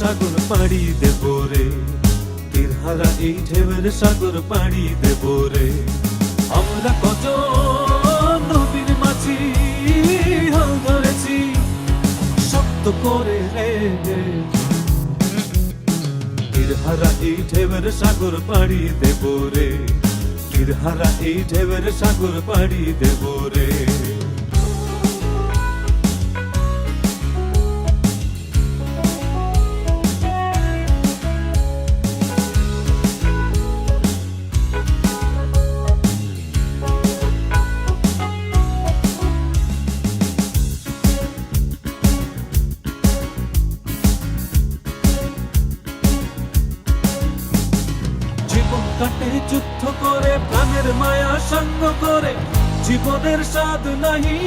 সাগর পাড়ি দেব রে, তীরহারা এই ঢেউয়ের সাগর পাড়ি দেব রে। আমরা কত নবীর মাঝি হাল ধরেছি শক্ত করে রে, তীরহারা এই ঢেউয়ের সাগর পাড়ি দেব রে, তীরহারা এই ঢেউয়ের সাগর পাড়ি দেব রে। কাটে যুদ্ধ করে প্রাণের মায়া সঙ্গ করে, জীবনের স্বাদ নাহি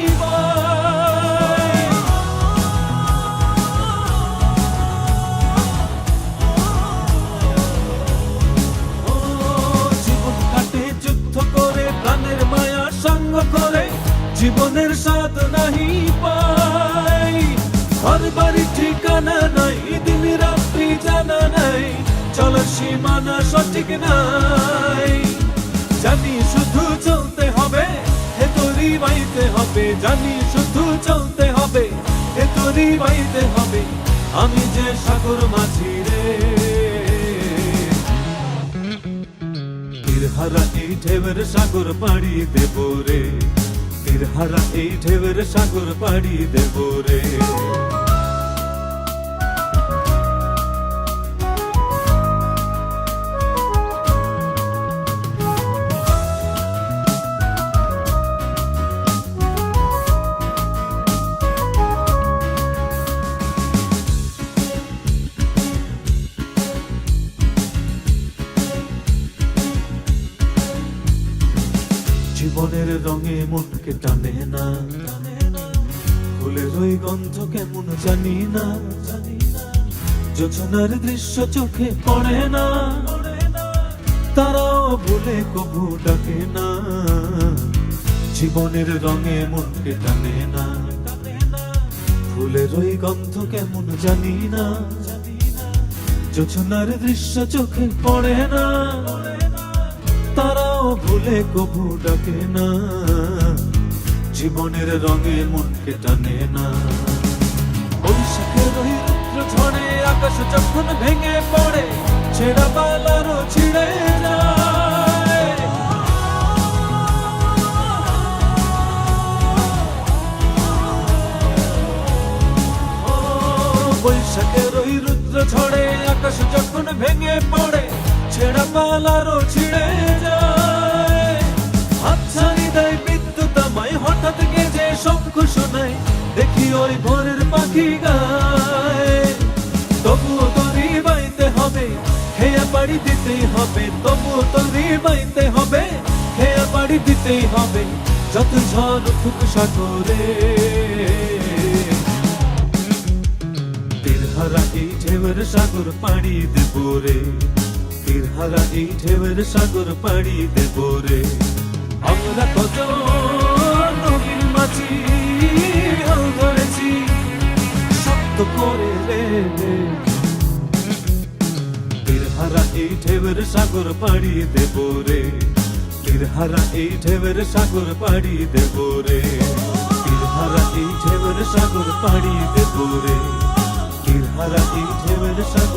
জীবন কাটে যুদ্ধ করে প্রাণের মায়া সঙ্গ করে, জীবনের স্বাদ নাহি পাই। ঘর বাড়ি ঠিকানা নাই, দিন রাত্রি জানা নাই, চলার সীমানা সঠিক নাই। জানি শুধু চলতে হবে, হে তোরি বাইতে হবে, জানি শুধু চলতে হবে, হে তোরি বাইতে হবে। আমি যে সাগর মাঝি রে, তীরহারা এই ঢেউয়ের সাগর পাড়ি দেব রে, তীরহারা এই ঢেউয়ের সাগর পাড়ি দেব রে। জীবনের রঙে মনকে টানে না, ফুলের ওই গন্ধ কেমন জানি না, যোছনার দৃশ্য চোখে পড়ে না, তারাও ভুলে কবু ডাকে না। জীবনের রঙে মনকে টানে না, ফুলের ওই গন্ধ কেমন জানি না, যোছনার দৃশ্য চোখে পড়ে না, তারাও ভুলে কবু ডাকে না। জীবনের রঙে মনকে টানে না। বৈশাখের ওই রুদ্র ঝড়ে আকাশ যখন ভেঙে পড়ে, ছেঁড়া পালারও ছিঁড়ে যায়। বৈশাখের ওই রুদ্র ঝড়ে আকাশ যখন ভেঙে পড়ে, ছেঁড়া পালারও ছিঁড়ে যায়। হাতছানি দেয় বিদ্যুৎ আমায়, হঠাৎ গেজে শঙ্খ শোনায়, দেখি ওই ভোরের পাখি গায়। তবুও তোরই বাইতে হবে, হেয়া পাড়ি দিতেই হবে, তবুও তোরই বাইতে হবে, হেয়া পাড়ি দিতেই হবে, যত ঝড় উঠুক সাগরে। তীরহারা এই ঢেউয়ের সাগর পাড়ি দেব রে, তীরহারা এই ঢেউয়ের সাগর পাড়ি দেব রে। আমরা কত নবীর মাঝি হাল ধরেছি শক্ত করে রে, তীরহারা এই ঢেউয়ের সাগর পাড়ি দেব রে, তীরহারা এই ঢেউয়ের সাগর পাড়ি দেব রে, তীরহারা এই ঢেউয়ের সাগর পাড়ি দেব রে, তীরহারা এই ঢেউয়ের সাগর